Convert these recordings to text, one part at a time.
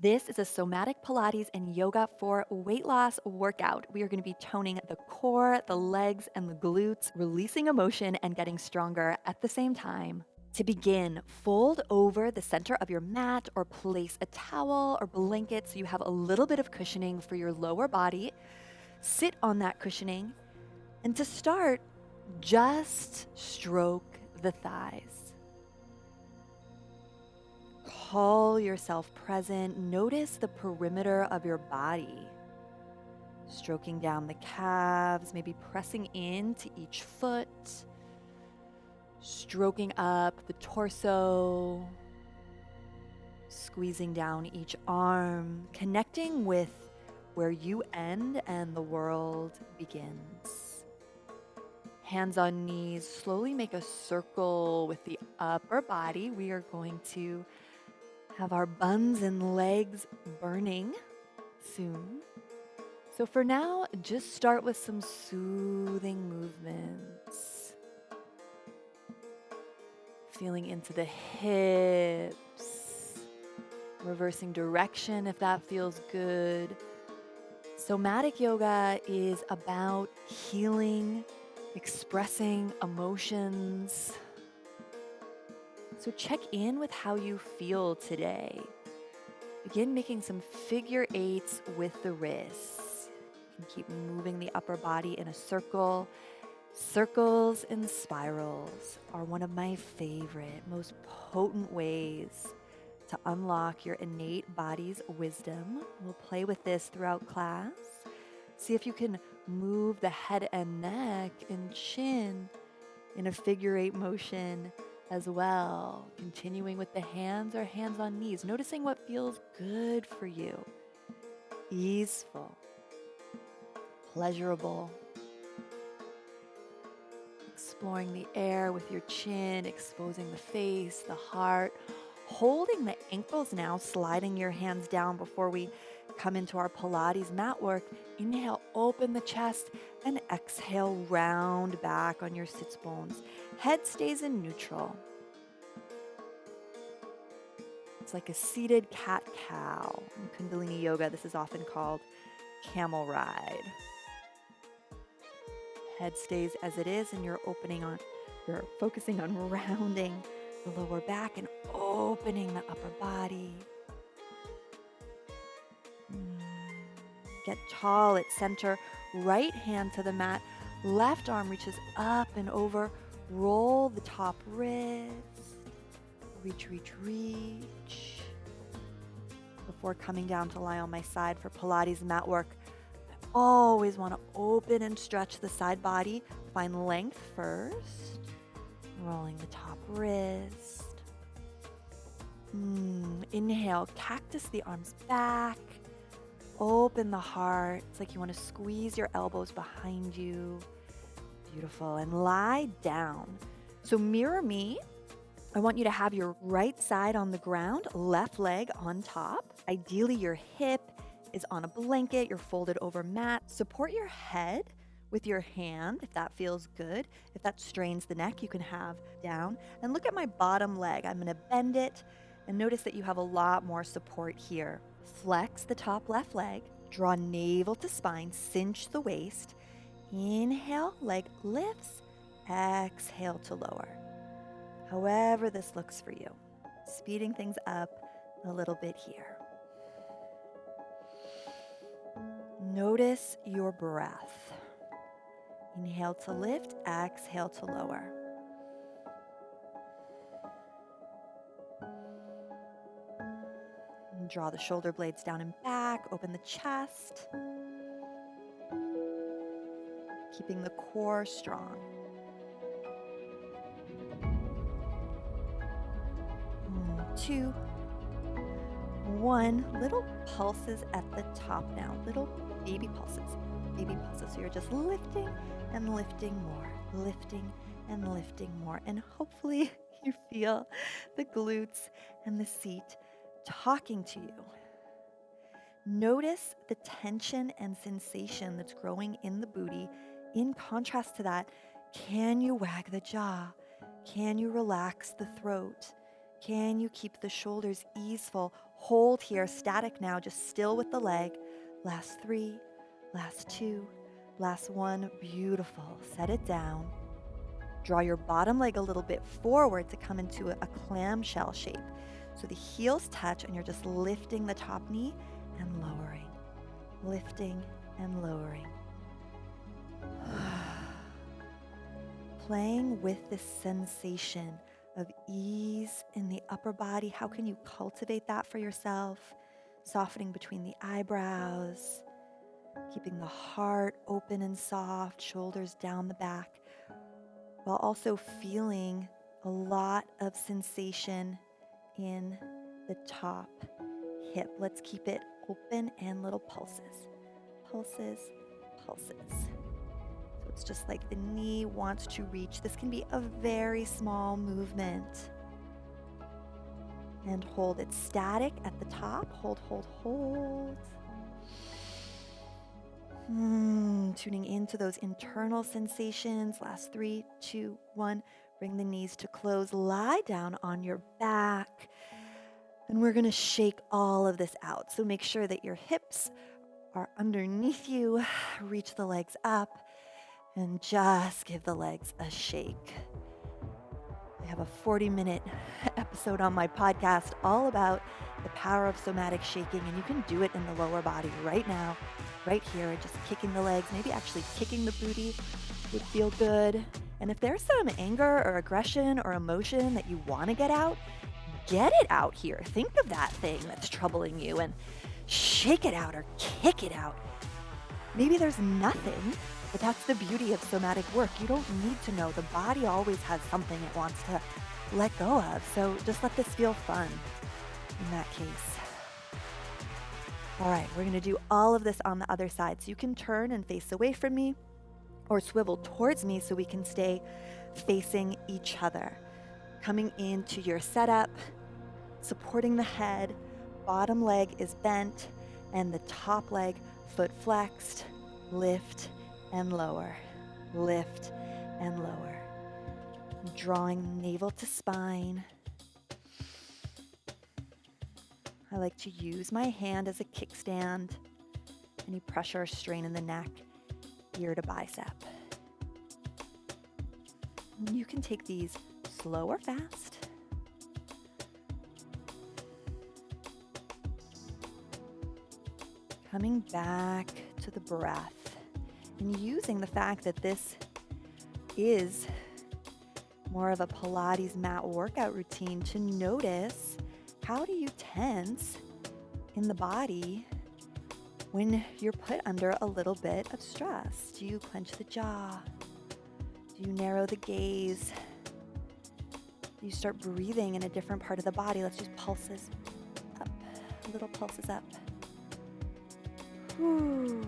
This is a Somatic Pilates and Yoga for weight loss workout. We are going to be toning the core, the legs, and the glutes, releasing emotion and getting stronger at the same time. To begin, fold over the center of your mat or place a towel or blanket so you have a little bit of cushioning for your lower body. Sit on that cushioning. And to start, just stroke the thighs. Call yourself present. Notice the perimeter of your body. Stroking down the calves, maybe pressing into each foot. Stroking up the torso. Squeezing down each arm. Connecting with where you end and the world begins. Hands on knees. Slowly make a circle with the upper body. We are going to have our buns and legs burning soon. So for now, just start with some soothing movements. Feeling into the hips, reversing direction if that feels good. Somatic yoga is about healing, expressing emotions. So check in with how you feel today. Begin making some figure eights with the wrists. You can keep moving the upper body in a circle. Circles and spirals are one of my favorite, most potent ways to unlock your innate body's wisdom. We'll play with this throughout class. See if you can move the head and neck and chin in a figure eight motion as well. Continuing with the hands or hands on knees, noticing what feels good for you. Easeful, pleasurable. Exploring the air with your chin, exposing the face, the heart. Holding the ankles now, sliding your hands down before we come into our Pilates mat work. Inhale, open the chest, and exhale, round back on your sits bones. Head stays in neutral. It's like a seated cat-cow. In Kundalini yoga, this is often called camel ride. Head stays as it is, and you're focusing on rounding the lower back and opening the upper body. Get tall at center, right hand to the mat, left arm reaches up and over, roll the top wrist, reach, reach, reach. Before coming down to lie on my side for Pilates mat work, I always want to open and stretch the side body, find length first, rolling the top wrist. Inhale, cactus the arms back. Open the heart. It's like you want to squeeze your elbows behind you. Beautiful. And lie down. So mirror me. I want you to have your right side on the ground, left leg on top. Ideally, your hip is on a blanket. You're folded over mat. Support your head with your hand if that feels good. If that strains the neck, you can have down. And look at my bottom leg. I'm going to bend it and notice that you have a lot more support here. Flex the top left leg, draw navel to spine, cinch the waist. Inhale, leg lifts, exhale to lower. However this looks for you. Speeding things up a little bit here. Notice your breath. Inhale to lift, exhale to lower. Draw the shoulder blades down and back, open the chest. Keeping the core strong. 2, 1. Little pulses at the top now. Little baby pulses. Baby pulses. So you're just lifting and lifting more. Lifting and lifting more. And hopefully you feel the glutes and the seat talking to you. Notice the tension and sensation that's growing in the booty. In contrast to that, can you wag the jaw? Can you relax the throat? Can you keep the shoulders easeful, Hold here, static now, just still with the leg. Last 3, last 2, last 1. Beautiful. Set it down. Draw your bottom leg a little bit forward to come into a clamshell shape. So the heels touch and you're just lifting the top knee and lowering. Lifting and lowering. Playing with this sensation of ease in the upper body. How can you cultivate that for yourself? Softening between the eyebrows, keeping the heart open and soft, shoulders down the back, while also feeling a lot of sensation in the top hip. Let's keep it open and little pulses. Pulses, pulses. So it's just like the knee wants to reach. This can be a very small movement. And hold it static at the top. Hold, hold, hold. Tuning into those internal sensations. Last 3, 2, 1. Bring the knees to close. Lie down on your back. And we're going to shake all of this out. So make sure that your hips are underneath you. Reach the legs up and just give the legs a shake. I have a 40-minute episode on my podcast all about the power of somatic shaking, and you can do it in the lower body right now, right here, just kicking the legs, maybe actually kicking the booty would feel good. And if there's some anger or aggression or emotion that you want to get it out here. Think of that thing that's troubling you and shake it out or kick it out. Maybe there's nothing, but that's the beauty of somatic work. You don't need to know. The body always has something it wants to let go of. So just let this feel fun in that case. All right, we're going to do all of this on the other side. So you can turn and face away from me or swivel towards me so we can stay facing each other. Coming into your setup, supporting the head, bottom leg is bent, and the top leg, foot flexed, lift and lower, lift and lower. Drawing navel to spine. I like to use my hand as a kickstand. Any pressure or strain in the neck, ear to bicep. And you can take these slow or fast. Coming back to the breath and using the fact that this is more of a Pilates mat workout routine to notice, how do you tense in the body when you're put under a little bit of stress? Do you clench the jaw? Do you narrow the gaze? You start breathing in a different part of the body. Let's just pulses up, little pulses up. Whew.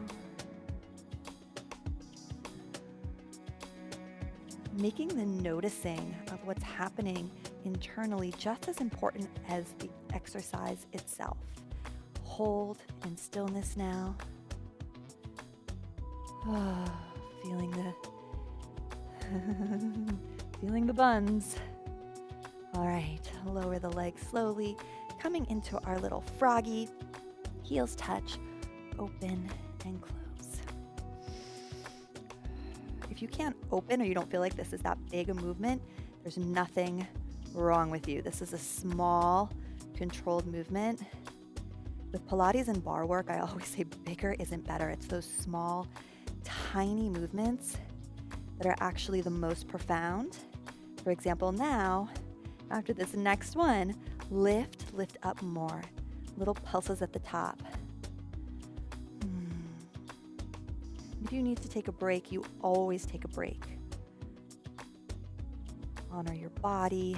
Making the noticing of what's happening internally just as important as the exercise itself. Hold in stillness now. Feeling the buns. All right, lower the legs slowly, coming into our little froggy. Heels touch, open and close. If you can't open or you don't feel like this is that big a movement, there's nothing wrong with you. This is a small, controlled movement. With Pilates and bar work, I always say bigger isn't better. It's those small, tiny movements that are actually the most profound. For example, now, after this next one, lift up more. Little pulses at the top. If you need to take a break, you always take a break. Honor your body.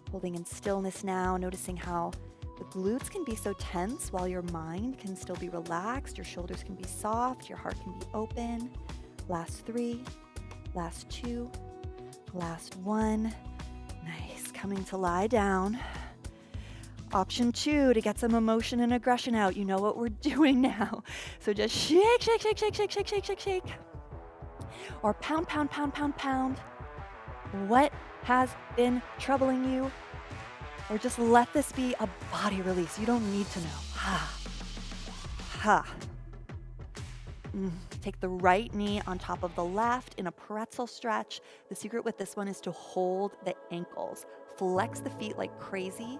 Holding in stillness now, noticing how the glutes can be so tense while your mind can still be relaxed. Your shoulders can be soft. Your heart can be open. Last 3, last 2, last 1. Nice. Coming to lie down. Option 2, to get some emotion and aggression out. You know what we're doing now. So just shake, shake, shake, shake, shake, shake, shake, shake, shake. Or pound, pound, pound, pound, pound. What has been troubling you? Or just let this be a body release. You don't need to know. Ha. Ha. Take the right knee on top of the left in a pretzel stretch. The secret with this one is to hold the ankles. Flex the feet like crazy,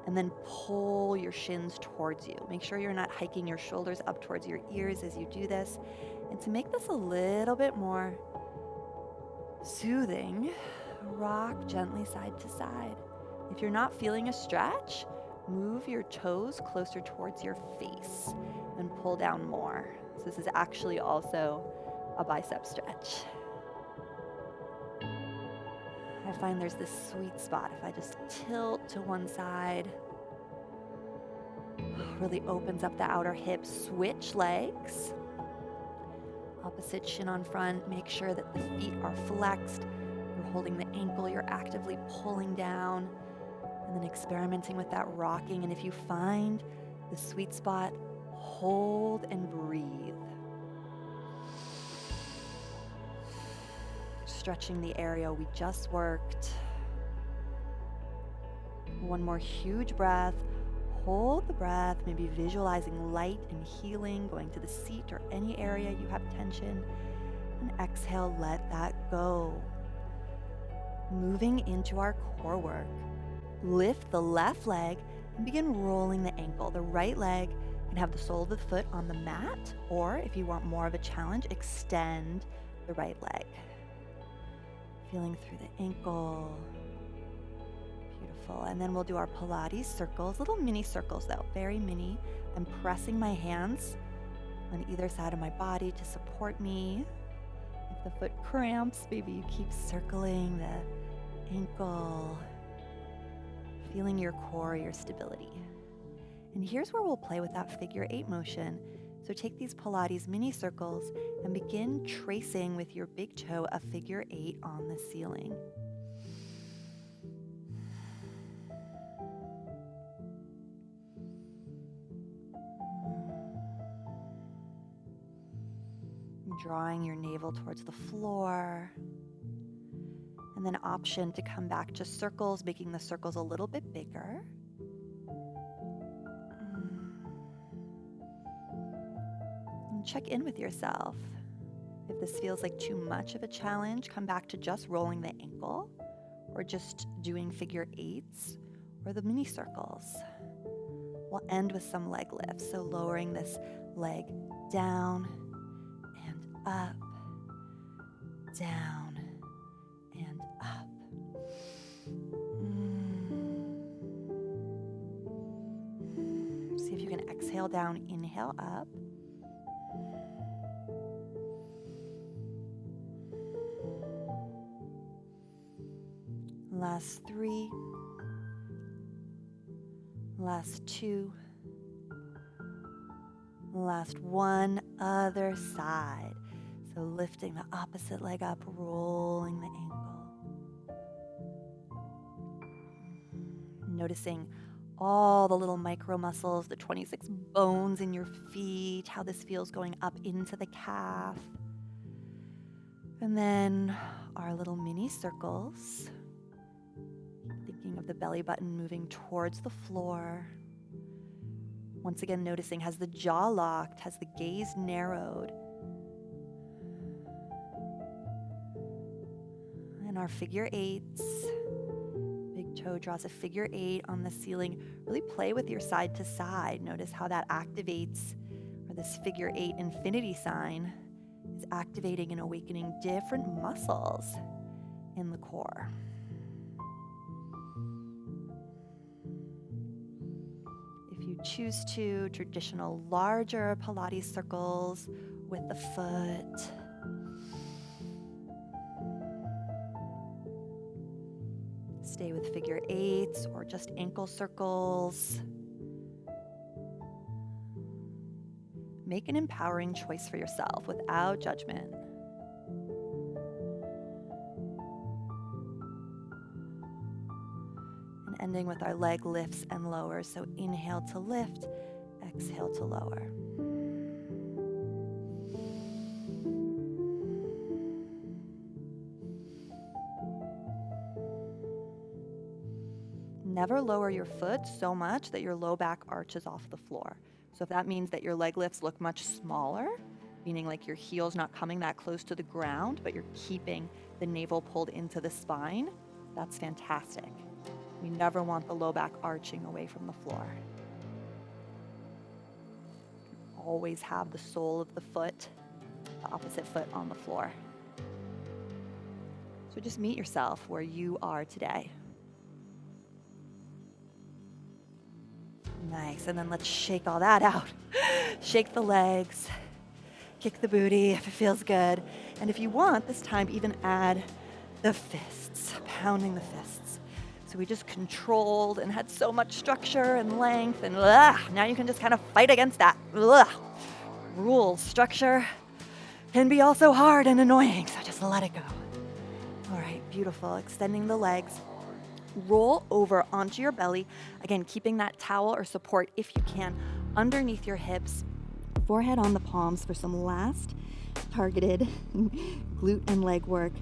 and then pull your shins towards you. Make sure you're not hiking your shoulders up towards your ears as you do this. And to make this a little bit more soothing, rock gently side to side. If you're not feeling a stretch, move your toes closer towards your face and pull down more. So this is actually also a bicep stretch. I find there's this sweet spot. If I just tilt to one side, really opens up the outer hips. Switch legs. Opposite shin on front. Make sure that the feet are flexed. You're holding the ankle. You're actively pulling down. And then experimenting with that rocking. And if you find the sweet spot, hold and breathe. Stretching the area we just worked. One more huge breath. Hold the breath, maybe visualizing light and healing, going to the seat or any area you have tension. And exhale, let that go. Moving into our core work. Lift the left leg and begin rolling the ankle. The right leg can have the sole of the foot on the mat, or if you want more of a challenge, extend the right leg. Feeling through the ankle. Beautiful. And then we'll do our Pilates circles, little mini circles though, very mini. I'm pressing my hands on either side of my body to support me. If the foot cramps, maybe you keep circling the ankle. Feeling your core, your stability. And here's where we'll play with that figure 8 motion. So take these Pilates mini circles and begin tracing with your big toe a figure 8 on the ceiling. Drawing your navel towards the floor. And then option to come back to circles, making the circles a little bit bigger. And check in with yourself. If this feels like too much of a challenge, come back to just rolling the ankle or just doing figure 8s or the mini circles. We'll end with some leg lifts. So lowering this leg down and up, down and up. See if you can exhale down, inhale up. Last 3. Last 2. Last 1. Other side. So lifting the opposite leg up, rolling the ankle. Noticing all the little micro muscles, the 26 bones in your feet, how this feels going up into the calf. And then our little mini circles. Thinking of the belly button moving towards the floor. Once again, noticing, has the jaw locked? Has the gaze narrowed? And our figure 8s. Big toe draws a figure 8 on the ceiling. Really play with your side to side. Notice how that activates, or this figure 8 infinity sign is activating and awakening different muscles in the core. If you choose to, traditional larger Pilates circles with the foot. Stay with figure 8s or just ankle circles. Make an empowering choice for yourself without judgment. And ending with our leg lifts and lowers. So inhale to lift, exhale to lower. never lower your foot so much that your low back arches off the floor. So if that means that your leg lifts look much smaller, meaning like your heel's not coming that close to the ground, but you're keeping the navel pulled into the spine, that's fantastic. We never want the low back arching away from the floor. Always have the sole of the foot, the opposite foot on the floor. So just meet yourself where you are today. Nice, and then let's shake all that out. Shake the legs, kick the booty if it feels good. And if you want, this time even add the fists, pounding the fists. So we just controlled and had so much structure and length, and now you can just kind of fight against that. Rules, structure can be also hard and annoying, so just let it go. All right, beautiful. Extending the legs. Roll over onto your belly. Again, keeping that towel or support, if you can, underneath your hips. Forehead on the palms for some last targeted glute and leg work.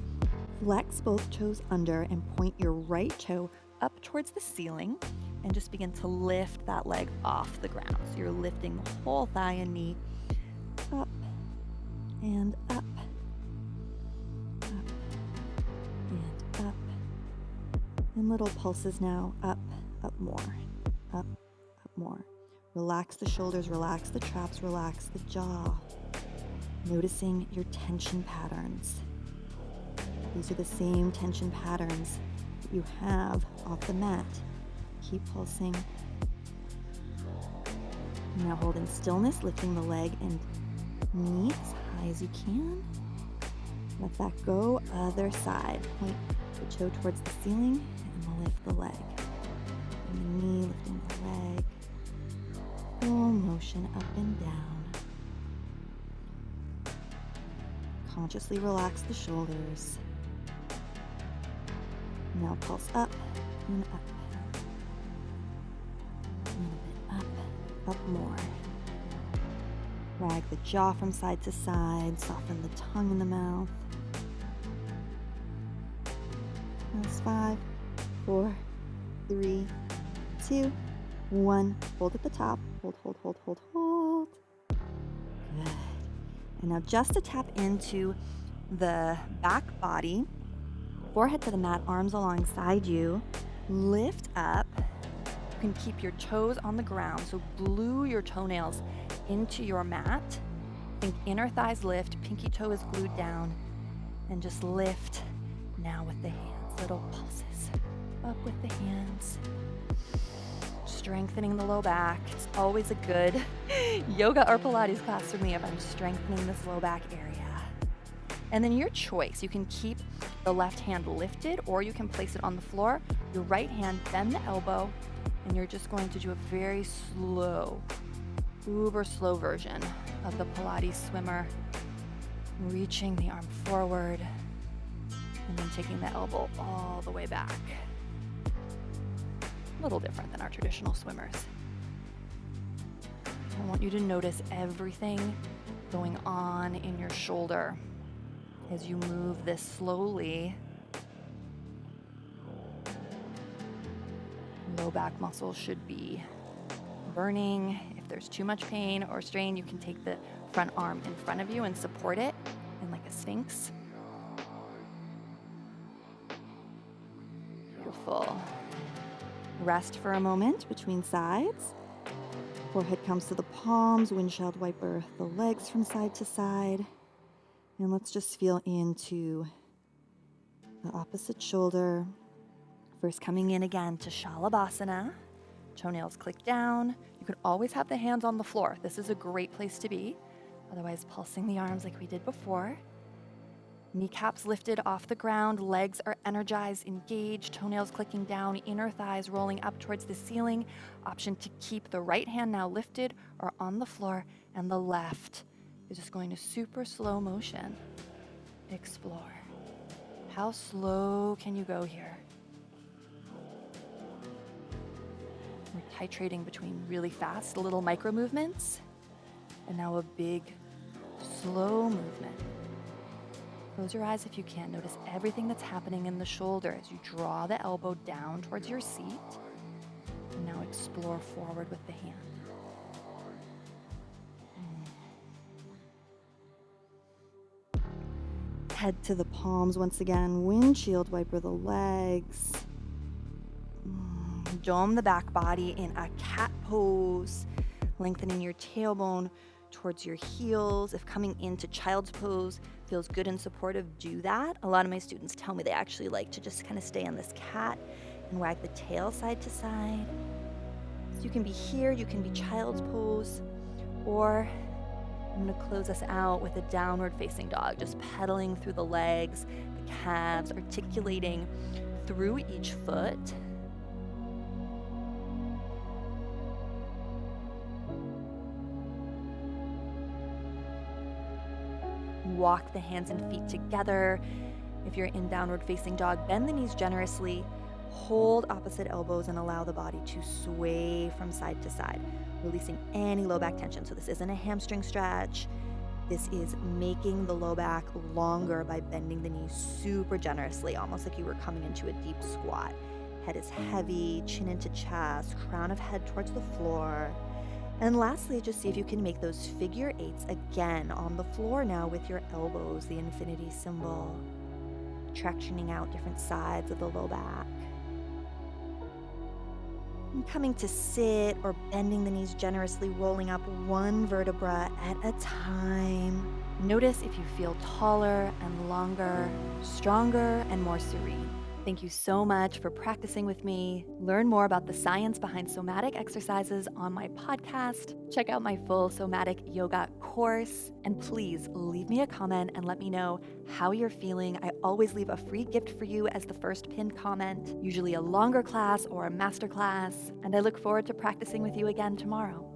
Flex both toes under and point your right toe up towards the ceiling and just begin to lift that leg off the ground. So you're lifting the whole thigh and knee up and up, up and up. And little pulses now, up, up more, up, up more. Relax the shoulders, relax the traps, relax the jaw. Noticing your tension patterns. These are the same tension patterns that you have off the mat. Keep pulsing. Now hold in stillness, lifting the leg and knee as high as you can. Let that go, other side. Point the toe towards the ceiling and lift the leg. And the knee, lifting the leg. Full motion up and down. Consciously relax the shoulders. Now pulse up and up. A little bit up, up more. Drag the jaw from side to side, soften the tongue in the mouth. That's 5, 4, 3, 2, 1. Hold at the top. Hold, hold, hold, hold, hold. Good. And now just to tap into the back body, forehead to the mat, arms alongside you. Lift up. You can keep your toes on the ground, so glue your toenails into your mat. Think inner thighs lift, pinky toe is glued down, and just lift now with the hands. Little pulses up with the hands. Strengthening the low back. It's always a good yoga or Pilates class for me if I'm strengthening this low back area. And then your choice. You can keep the left hand lifted or you can place it on the floor. Your right hand, bend the elbow, and you're just going to do a very slow, uber slow version of the Pilates swimmer. Reaching the arm forward and then taking the elbow all the way back. A little different than our traditional swimmers. I want you to notice everything going on in your shoulder as you move this slowly. Low back muscles should be burning. If there's too much pain or strain, you can take the front arm in front of you and support it in like a sphinx. Beautiful. Rest for a moment between sides. Forehead comes to the palms, windshield wiper the legs from side to side. And let's just feel into the opposite shoulder. First coming in again to Shalabhasana. Toenails click down. You can always have the hands on the floor. This is a great place to be. Otherwise, pulsing the arms like we did before. Kneecaps lifted off the ground, legs are energized, engaged, toenails clicking down, inner thighs rolling up towards the ceiling. Option to keep the right hand now lifted or on the floor, and the left is just going to super slow motion. Explore. How slow can you go here? We're titrating between really fast little micro movements and now a big slow movement. Close your eyes if you can. Notice everything that's happening in the shoulder as you draw the elbow down towards your seat. explore forward with the hand. Head to the palms once again. Windshield wiper the legs. Dome the back body in a cat pose, lengthening your tailbone towards your heels. If coming into child's pose feels good and supportive, do that. A lot of my students tell me they actually like to just kind of stay on this cat and wag the tail side to side. So you can be here, you can be child's pose, or I'm going to close us out with a downward facing dog, just pedaling through the legs, the calves, articulating through each foot. Walk the hands and feet together. If you're in downward facing dog, bend the knees generously, hold opposite elbows, and allow the body to sway from side to side, releasing any low back tension. So this isn't a hamstring stretch. This is making the low back longer by bending the knees super generously, almost like you were coming into a deep squat. Head is heavy, chin into chest, crown of head towards the floor. And lastly, just see if you can make those figure eights again on the floor now with your elbows, the infinity symbol, tractioning out different sides of the low back. And coming to sit or bending the knees generously, rolling up one vertebra at a time. Notice if you feel taller and longer, stronger and more serene. Thank you so much for practicing with me. Learn more about the science behind somatic exercises on my podcast. Check out my full somatic yoga course. And please leave me a comment and let me know how you're feeling. I always leave a free gift for you as the first pinned comment, usually a longer class or a master class. And I look forward to practicing with you again tomorrow.